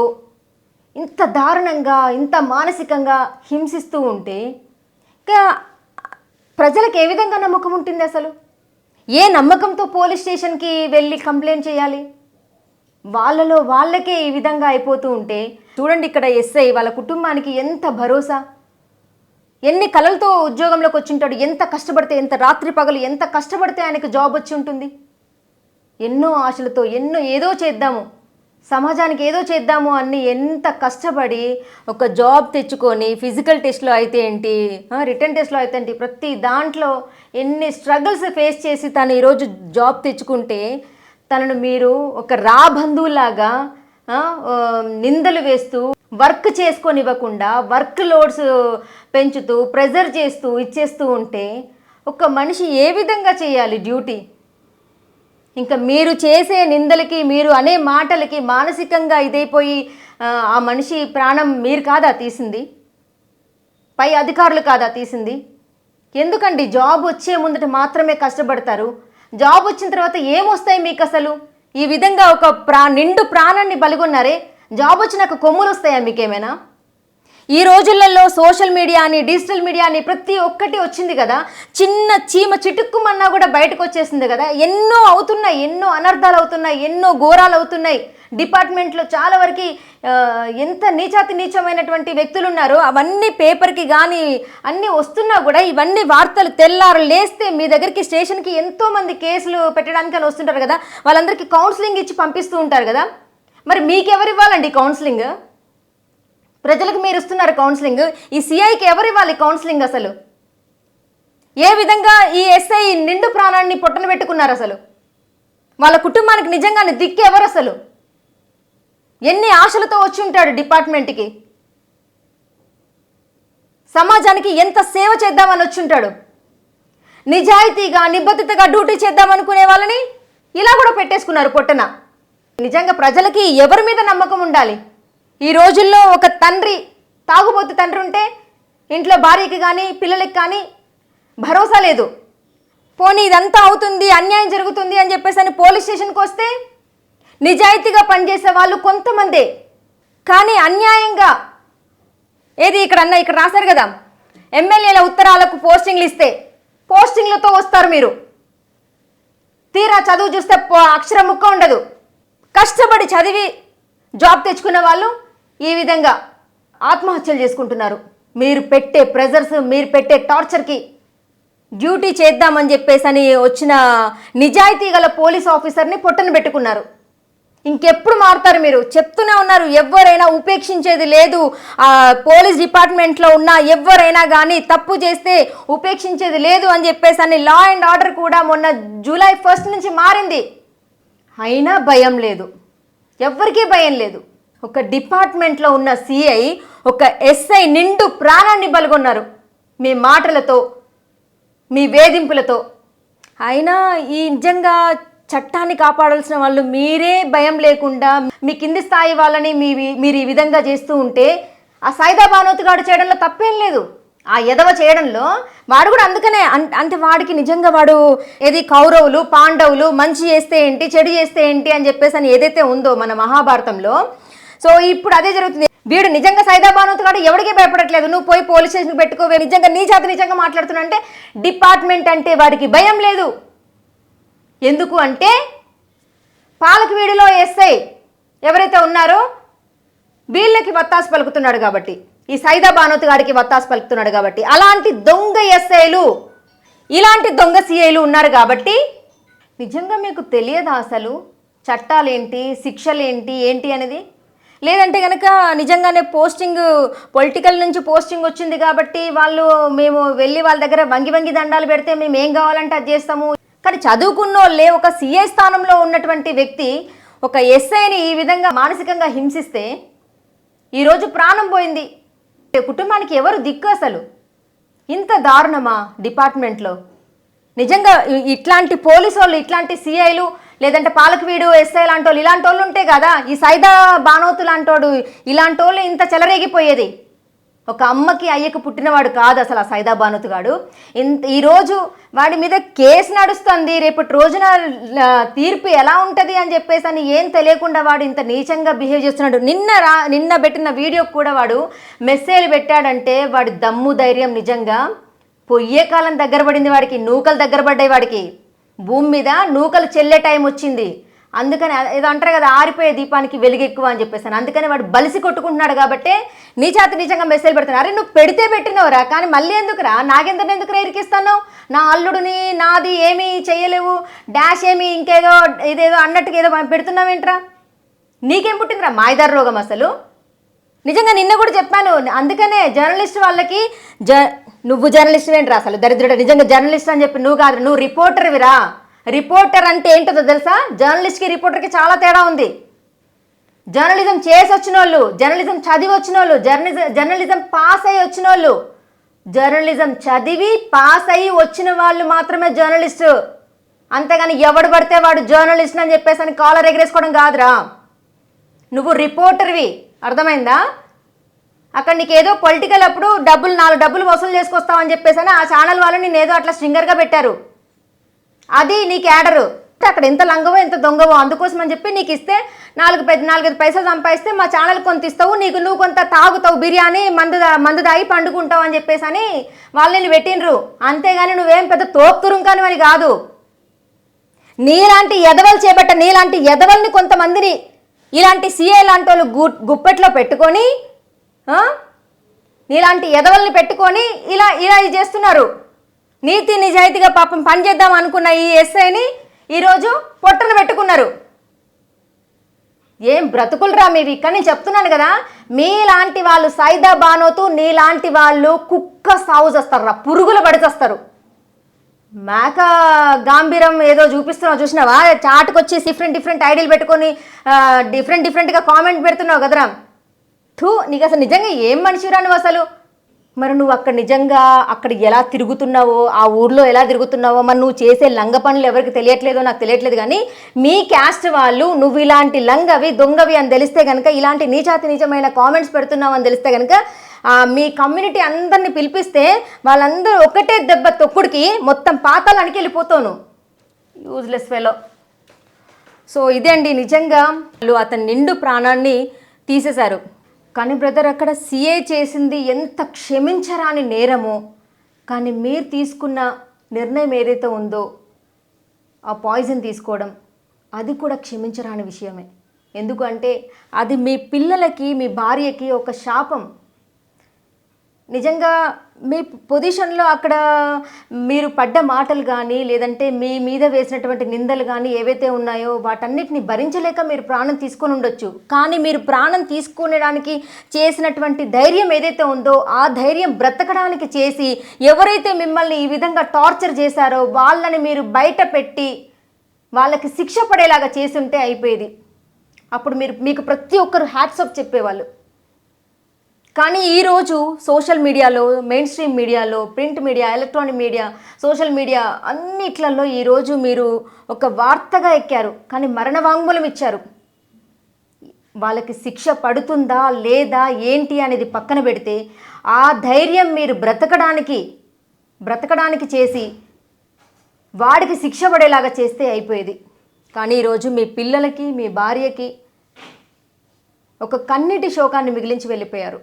ఇంత దారుణంగా ఇంత మానసికంగా హింసిస్తూ ఉంటే ఇంకా ప్రజలకు ఏ విధంగా నమ్మకం ఉంటుంది అసలు? ఏ నమ్మకంతో పోలీస్ స్టేషన్కి వెళ్ళి కంప్లైంట్ చేయాలి? వాళ్ళలో వాళ్ళకే ఈ విధంగా అయిపోతూ ఉంటే చూడండి, ఇక్కడ ఎస్ఐ వాళ్ళ కుటుంబానికి ఎంత భరోసా, ఎన్ని కలలతో ఉద్యోగంలోకి వచ్చి ఉంటాడు, ఎంత కష్టపడితే, ఎంత రాత్రి పగలు ఎంత కష్టపడితే ఆయనకు జాబ్ వచ్చి ఉంటుంది. ఎన్నో ఆశలతో ఏదో చేద్దాము, సమాజానికి ఏదో చేద్దాము అని ఎంత కష్టపడి ఒక జాబ్ తెచ్చుకొని ఫిజికల్ టెస్ట్లో అయితే ఏంటి, రిటర్న్ టెస్ట్లో అయితే ఏంటి, ప్రతి దాంట్లో ఎన్ని స్ట్రగుల్స్ ఫేస్ చేసి తను ఈరోజు జాబ్ తెచ్చుకుంటే తనను మీరు ఒక బంధువులాగా నిందలు వేస్తూ వర్క్ చేసుకొనివ్వకుండా వర్క్ లోడ్స్ పెంచుతూ ప్రెజర్ చేస్తూ ఇచ్చేస్తూ ఉంటే ఒక మనిషి ఏ విధంగా చేయాలి డ్యూటీ? ఇంకా మీరు చేసే నిందలకి, మీరు అనే మాటలకి మానసికంగా ఇదైపోయి ఆ మనిషి ప్రాణం మీరు కాదా తీసింది? పై అధికారులు కాదా తీసింది? ఎందుకండి జాబ్ వచ్చే ముందట మాత్రమే కష్టపడతారు? జాబ్ వచ్చిన తర్వాత ఏమొస్తాయి మీకు అసలు? ఈ విధంగా ఒక నిండు ప్రాణాన్ని బలిగొన్నారే, జాబ్ వచ్చినాక కొమ్ములు వస్తాయా మీకేమైనా? ఈ రోజులలో సోషల్ మీడియా అని, డిజిటల్ మీడియా అని ప్రతి ఒక్కటి వచ్చింది కదా, చిన్న చీమ చిటుక్కుమన్నా కూడా బయటకు వచ్చేసింది కదా. ఎన్నో అవుతున్నాయి, ఎన్నో అనర్థాలు అవుతున్నాయి, ఎన్నో ఘోరాలు అవుతున్నాయి. డిపార్ట్మెంట్లో చాలా వరకు ఎంత నీచమైనటువంటి వ్యక్తులు ఉన్నారో అవన్నీ పేపర్కి కానీ అన్నీ వస్తున్నా కూడా ఇవన్నీ వార్తలు తెల్లారు లేస్తే మీ దగ్గరికి స్టేషన్కి ఎంతోమంది కేసులు పెట్టడానికి అని వస్తుంటారు కదా, వాళ్ళందరికీ కౌన్సిలింగ్ ఇచ్చి పంపిస్తూ ఉంటారు కదా. మరి మీకెవరు ఇవ్వాలండి కౌన్సిలింగ్? ప్రజలకు మీరు ఇస్తున్నారు కౌన్సిలింగ్, ఈ సిఐకి ఎవరు ఇవ్వాలి కౌన్సిలింగ్? అసలు ఏ విధంగా ఈ ఎస్ఐ నిండు ప్రాణాన్ని పొట్టన పెట్టుకున్నారు? అసలు వాళ్ళ కుటుంబానికి నిజంగానే దిక్కు ఎవరు? అసలు ఎన్ని ఆశలతో వచ్చి ఉంటాడు డిపార్ట్మెంట్కి, సమాజానికి ఎంత సేవ చేద్దామని వచ్చి ఉంటాడు. నిజాయితీగా నిబద్ధతగా డ్యూటీ చేద్దామనుకునే వాళ్ళని ఇలా కూడా పెట్టేసుకున్నారు పొట్టన. నిజంగా ప్రజలకి ఎవరి మీద నమ్మకం ఉండాలి? ఈ రోజుల్లో ఒక తండ్రి, తాగుబోతు తండ్రి ఉంటే ఇంట్లో భార్యకి కానీ పిల్లలకి కానీ భరోసా లేదు. పోనీ ఇదంతా అవుతుంది, అన్యాయం జరుగుతుంది అని చెప్పేసి అని పోలీస్ స్టేషన్కి వస్తే నిజాయితీగా పనిచేసే వాళ్ళు కొంతమందే, కానీ అన్యాయంగా ఏది ఇక్కడ రాశారు కదా, ఎమ్మెల్యేల ఉత్తరాలకు పోస్టింగ్లు ఇస్తే పోస్టింగ్లతో వస్తారు మీరు. తీరా చదువు చూస్తే అక్షరం ముక్క ఉండదు. కష్టపడి చదివి జాబ్ తెచ్చుకున్న వాళ్ళు ఈ విధంగా ఆత్మహత్యలు చేసుకుంటున్నారు. మీరు పెట్టే ప్రెజర్స్, మీరు పెట్టే టార్చర్కి డ్యూటీ చేద్దామని చెప్పేసి అని వచ్చిన నిజాయితీ గల పోలీస్ ఆఫీసర్ని పొట్టను పెట్టుకున్నారు. ఇంకెప్పుడు మారుతారు మీరు? చెప్తూనే ఉన్నారు, ఎవరైనా ఉపేక్షించేది లేదు. పోలీస్ డిపార్ట్మెంట్లో ఉన్న ఎవరైనా కానీ తప్పు చేస్తే ఉపేక్షించేది లేదు అని చెప్పేసి అని లా అండ్ ఆర్డర్ కూడా మొన్న జూలై 1 నుంచి మారింది. అయినా భయం లేదు, ఎవ్వరికీ భయం లేదు. ఒక డిపార్ట్మెంట్లో ఉన్న సిఐ, ఒక ఎస్ఐ నిండు ప్రాణాన్ని బలుగొన్నారు మీ మాటలతో, మీ వేధింపులతో. అయినా ఈ నిజంగా చట్టాన్ని కాపాడాల్సిన వాళ్ళు మీరే భయం లేకుండా మీ కింది స్థాయి వాళ్ళని మీరు ఈ విధంగా చేస్తూ ఉంటే ఆ సైదా బానోతుగాడు చేయడంలో తప్పేం లేదు. ఆ ఎదవ చేయడంలో వాడు కూడా అందుకనే అంటే వాడికి నిజంగా వాడు ఏది కౌరవులు పాండవులు మంచి చేస్తే ఏంటి చెడు చేస్తే ఏంటి అని చెప్పేసి అని ఏదైతే ఉందో మన మహాభారతంలో, సో ఇప్పుడు అదే జరుగుతుంది. వీడు నిజంగా సైదా బానోతుగాడు ఎవరికీ భయపడట్లేదు. నువ్వు పోయి పోలీస్ స్టేషన్కి పెట్టుకోవే, నిజంగా నీ చేత నిజంగా మాట్లాడుతున్నా అంటే డిపార్ట్మెంట్ అంటే వాడికి భయం లేదు. ఎందుకు అంటే పాలకవీడులో ఎస్ఐ ఎవరైతే ఉన్నారో వీళ్ళకి వత్తాసు పలుకుతున్నాడు కాబట్టి, ఈ సైదా బానోతు గారికి వత్తాసు పలుకుతున్నాడు కాబట్టి, అలాంటి దొంగ ఎస్ఐలు, ఇలాంటి దొంగ సిఐలు ఉన్నారు కాబట్టి నిజంగా మీకు తెలియదా అసలు చట్టాలేంటి, శిక్షలేంటి, ఏంటి అనేది? లేదంటే కనుక నిజంగానే పోస్టింగ్ పొలిటికల్ నుంచి పోస్టింగ్ వచ్చింది కాబట్టి మేము వెళ్ళి వాళ్ళ దగ్గర వంగి దండాలు పెడితే మేము ఏం కావాలంటే అది చేస్తాము. కానీ చదువుకున్న వాళ్ళే ఒక సిఐ స్థానంలో ఉన్నటువంటి వ్యక్తి ఒక ఎస్ఐని ఈ విధంగా మానసికంగా హింసిస్తే ఈరోజు ప్రాణం పోయింది. కుటుంబానికి ఎవరు దిక్కు అసలు? ఇంత దారుణమా డిపార్ట్మెంట్లో? నిజంగా ఇట్లాంటి పోలీసు వాళ్ళు, ఇట్లాంటి సిఐలు, లేదంటే పాలకవీడు ఎస్ఐ లాంటి వాళ్ళు, ఇలాంటి వాళ్ళు ఉంటే కదా ఈ సైదా బానోతు లాంటోడు ఇలాంటి వాళ్ళు ఇంత చెలరేగిపోయేది. ఒక అమ్మకి అయ్యకు పుట్టినవాడు కాదు అసలు ఆ సైదా బానోతుగాడు. ఈరోజు వాడి మీద కేసు నడుస్తుంది, రేపటి రోజున తీర్పు ఎలా ఉంటుంది అని చెప్పేసి అని ఏం తెలియకుండా వాడు ఇంత నీచంగా బిహేవ్ చేస్తున్నాడు. నిన్న పెట్టిన వీడియోకి కూడా వాడు మెసేజ్ పెట్టాడంటే వాడి దమ్ము ధైర్యం నిజంగా పొయ్యే కాలం దగ్గర పడింది వాడికి, నూకలు దగ్గర పడ్డాయి వాడికి. భూమి మీద నూకలు చెల్లే టైం వచ్చింది. అందుకని ఏదో అంటారు కదా, ఆరిపోయే దీపానికి వెలుగు ఎక్కువ అని చెప్పేసాను. అందుకని వాడు బలిసి కొట్టుకుంటున్నాడు కాబట్టి నీ చేత నిజంగా మెసేజ్ పెడుతున్నాడు. అరే నువ్వు పెడితే పెట్టినవురా, కానీ మళ్ళీ ఎందుకురా, నాకెందుకురా ఇరికిస్తాను? నా అల్లుడిని, నాది ఏమీ చేయలేవు, డాష్ ఏమి ఇంకేదో ఇదేదో అన్నట్టుగా ఏదో పెడుతున్నావేంట్రా? నీకేం పుట్టిందిరా మాయదారు రోగం అసలు? నిజంగా నిన్న కూడా చెప్పాను. అందుకనే జర్నలిస్ట్ వాళ్ళకి నువ్వు జర్నలిస్ట్ ఏంట్రా అసలు దరిద్రుడు? నిజంగా జర్నలిస్ట్ అని చెప్పి నువ్వు కాదు, నువ్వు రిపోర్టర్విరా. రిపోర్టర్ అంటే ఏంటో తెలుసా? జర్నలిస్ట్కి రిపోర్టర్కి చాలా తేడా ఉంది. జర్నలిజం చేసి వచ్చిన వాళ్ళు, జర్నలిజం చదివి వచ్చిన వాళ్ళు, జర్నలిజం పాస్ అయ్యి వచ్చిన వాళ్ళు, జర్నలిజం చదివి పాస్ అయ్యి వచ్చిన వాళ్ళు మాత్రమే జర్నలిస్టు. అంతేగాని ఎవడు పడితే వాడు జర్నలిస్ట్ అని చెప్పేసి అని కాలర్ ఎగరేసుకోవడం కాదురా. నువ్వు రిపోర్టర్వి, అర్థమైందా? అక్కడ నీకు ఏదో పొలిటికల్ అప్పుడు 4 డబ్బులు వసూలు చేసుకొస్తామని చెప్పేసి అని ఆ ఛానల్ వాళ్ళు నేను ఏదో అట్లా స్ట్రింగర్గా పెట్టారు. అది నీకు యాడరు. అక్కడ ఎంత లంగవో ఎంత దొంగవో అందుకోసం అని చెప్పి నీకు ఇస్తే 4-5 పైసలు సంపాదిస్తే మా ఛానల్ కొంత ఇస్తావు, నువ్వు కొంత తాగుతావు, బిర్యానీ మందు తాగి పండుకుంటావు అని చెప్పేసి అని వాళ్ళని పెట్టినరు. అంతేగాని నువ్వేం పెద్ద తోక్కురుం కానీ అని కాదు. నీలాంటి ఎదవలు నీలాంటి ఎదవల్ని కొంతమందిని ఇలాంటి సిఐ లాంటి వాళ్ళు గుప్పెట్లో పెట్టుకొని, నీలాంటి ఎదవల్ని పెట్టుకొని ఇలా చేస్తున్నారు. నీతి నిజాయితీగా పాపం పనిచేద్దాం అనుకున్న ఈ ఎస్ఐని ఈరోజు పొట్టను పెట్టుకున్నారు. ఏం బ్రతుకులరా మీవి? ఇక్కడ నేను చెప్తున్నాను కదా, మీలాంటి వాళ్ళు సైదా బానోతు నీలాంటి వాళ్ళు కుక్క సాగు చేస్తారా, పురుగులు పడిచేస్తారు. మేక గాంభీరం ఏదో చూపిస్తున్నావు చూసినావా? చాటుకొచ్చి డిఫరెంట్ ఐడియాలు పెట్టుకొని డిఫరెంట్గా కామెంట్ పెడుతున్నావు కదరా. నీకు అసలు నిజంగా ఏం మనిషిరా నువ్వు అసలు? మరి నువ్వు అక్కడ నిజంగా అక్కడ ఎలా తిరుగుతున్నావో, ఆ ఊర్లో ఎలా తిరుగుతున్నావో, మరి నువ్వు చేసే లంగ పనులు ఎవరికి తెలియట్లేదో నాకు తెలియట్లేదు. కానీ మీ క్యాస్ట్ వాళ్ళు నువ్వు ఇలాంటి లంగవి దొంగవి అని తెలిస్తే కనుక, ఇలాంటి నీచాతి నీచమైన కామెంట్స్ పెడుతున్నావు అని తెలిస్తే కనుక మీ కమ్యూనిటీ అందరిని పిలిపిస్తే వాళ్ళందరూ ఒకటే దెబ్బ తొక్కుడికి మొత్తం పాతాళానికి వెళ్ళిపోతాను. Useless fellow. సో ఇదే అండి, నిజంగా వాళ్ళు అతని నిండు ప్రాణాన్ని తీసేశారు. కానీ బ్రదర్, అక్కడ సిఏ చేసింది ఎంత క్షమించరాని నేరమో, కానీ మీరు తీసుకున్న నిర్ణయం ఏదైతే ఉందో ఆ పాయిజన్ తీసుకోవడం, అది కూడా క్షమించరాని విషయమే. ఎందుకంటే అది మీ పిల్లలకి, మీ భార్యకి ఒక శాపం. నిజంగా మీ పొజిషన్లో అక్కడ మీరు పడ్డ మాటలు కానీ, లేదంటే మీ మీద వేసినటువంటి నిందలు కానీ ఏవైతే ఉన్నాయో వాటన్నిటిని భరించలేక మీరు ప్రాణం తీసుకొని ఉండొచ్చు. కానీ మీరు ప్రాణం తీసుకునేడానికి చేసినటువంటి ధైర్యం ఏదైతే ఉందో ఆ ధైర్యం బ్రతకడానికి చేసి, ఎవరైతే మిమ్మల్ని ఈ విధంగా టార్చర్ చేశారో వాళ్ళని మీరు బయట పెట్టి వాళ్ళకి శిక్ష పడేలాగా చేసి ఉంటే అయిపోయేది. అప్పుడు మీకు ప్రతి ఒక్కరు హ్యాట్స్ ఆఫ్ చెప్పేవాళ్ళు. కానీ ఈరోజు సోషల్ మీడియాలో, మెయిన్ స్ట్రీమ్ మీడియాలో, print media, electronic media, social media అన్నిట్లలో ఈరోజు మీరు ఒక వార్తగా ఎక్కారు. కానీ మరణ వాంగ్మూలం ఇచ్చారు. వాళ్ళకి శిక్ష పడుతుందా లేదా ఏంటి అనేది పక్కన పెడితే ఆ ధైర్యం మీరు బ్రతకడానికి చేసి వాడికి శిక్ష పడేలాగా చేస్తే అయిపోయేది. కానీ ఈరోజు మీ పిల్లలకి, మీ భార్యకి ఒక కన్నీటి శోకాన్ని మిగిలించి వెళ్ళిపోయారు.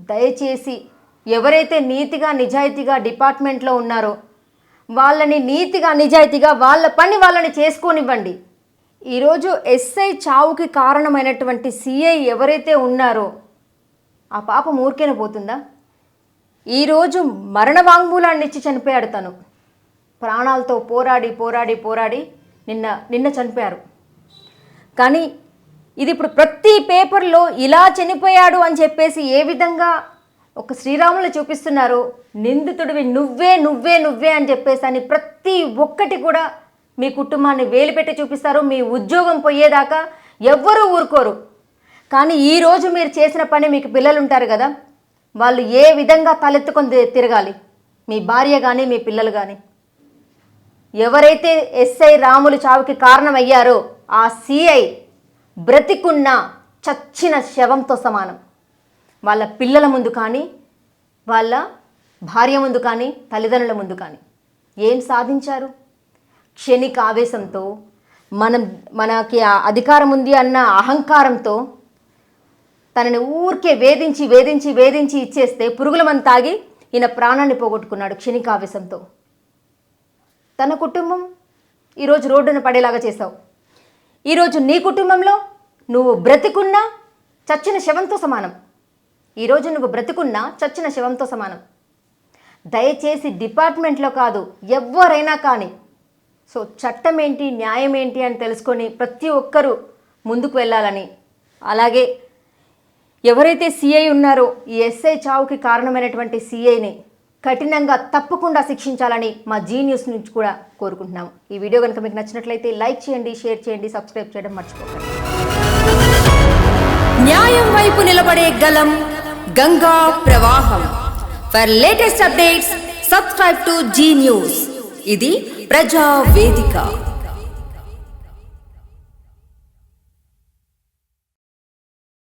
దయచేసి ఎవరైతే నీతిగా నిజాయితీగా డిపార్ట్మెంట్లో ఉన్నారో వాళ్ళని నీతిగా నిజాయితీగా వాళ్ళ పని వాళ్ళని చేసుకోనివ్వండి. ఈరోజు ఎస్ఐ చావుకి కారణమైనటువంటి సిఐ ఎవరైతే ఉన్నారో ఆ పాపం ఊరికేనే పోతుందా? ఈరోజు మరణ వాంగ్మూలాన్ని ఇచ్చి చనిపోయాడు తను. ప్రాణాలతో పోరాడి నిన్న చనిపోయారు. కానీ ఇది ఇప్పుడు ప్రతి పేపర్లో ఇలా చనిపోయాడు అని చెప్పేసి ఏ విధంగా ఒక శ్రీరాములు చూపిస్తున్నారో, నిందితుడివి నువ్వే అని చెప్పేసి అని ప్రతి ఒక్కటి కూడా మీ కుటుంబాన్ని వేలిపెట్టి చూపిస్తారు. మీ ఉద్యోగం పోయేదాకా ఎవ్వరూ ఊరుకోరు. కానీ ఈరోజు మీరు చేసిన పని, మీకు పిల్లలు ఉంటారు కదా, వాళ్ళు ఏ విధంగా తలెత్తుకొని తిరగాలి? మీ భార్య కానీ మీ పిల్లలు కానీ. ఎవరైతే ఎస్ఐ రాములు చావుకి కారణమయ్యారో ఆ సిఐ బ్రతికున్న చచ్చిన శవంతో సమానం. వాళ్ళ పిల్లల ముందు కానీ, వాళ్ళ భార్య ముందు కానీ, తల్లిదండ్రుల ముందు కానీ ఏం సాధించారు? క్షణిక ఆవేశంతో, మనకి అధికారం ఉంది అన్న అహంకారంతో తనని ఊరికే వేధించి ఇచ్చేస్తే పురుగుల మందు తాగి ఈయన ప్రాణాన్ని పోగొట్టుకున్నాడు క్షణిక ఆవేశంతో. తన కుటుంబం ఈరోజు రోడ్డున పడేలాగా చేశావు. ఈరోజు నీ కుటుంబంలో నువ్వు బ్రతికున్నా చచ్చిన శవంతో సమానం. ఈరోజు నువ్వు బ్రతికున్నా చచ్చిన శవంతో సమానం. దయచేసి డిపార్ట్మెంట్లో కాదు, ఎవరైనా కానీ సో చట్టం ఏంటి, న్యాయం ఏంటి అని తెలుసుకొని ప్రతి ఒక్కరూ ముందుకు వెళ్ళాలని, అలాగే ఎవరైతే సిఐ ఉన్నారో ఈ ఎస్ఐ చావుకి కారణమైనటువంటి సిఐని కఠినంగా తప్పకుండా శిక్షించాలని మా జీ న్యూస్ నుంచి కూడా కోరుకుంటున్నాము. ఈ వీడియో కనుక మీకు నచ్చినట్లయితే లైక్ చేయండి, షేర్ చేయండి, సబ్స్క్రైబ్ చేయడం మర్చిపోకండి. న్యాయం వైపు నిలబడే గలం గంగా ప్రవాహం. For latest updates subscribe to Zee News. ఇది ప్రజా వేదిక.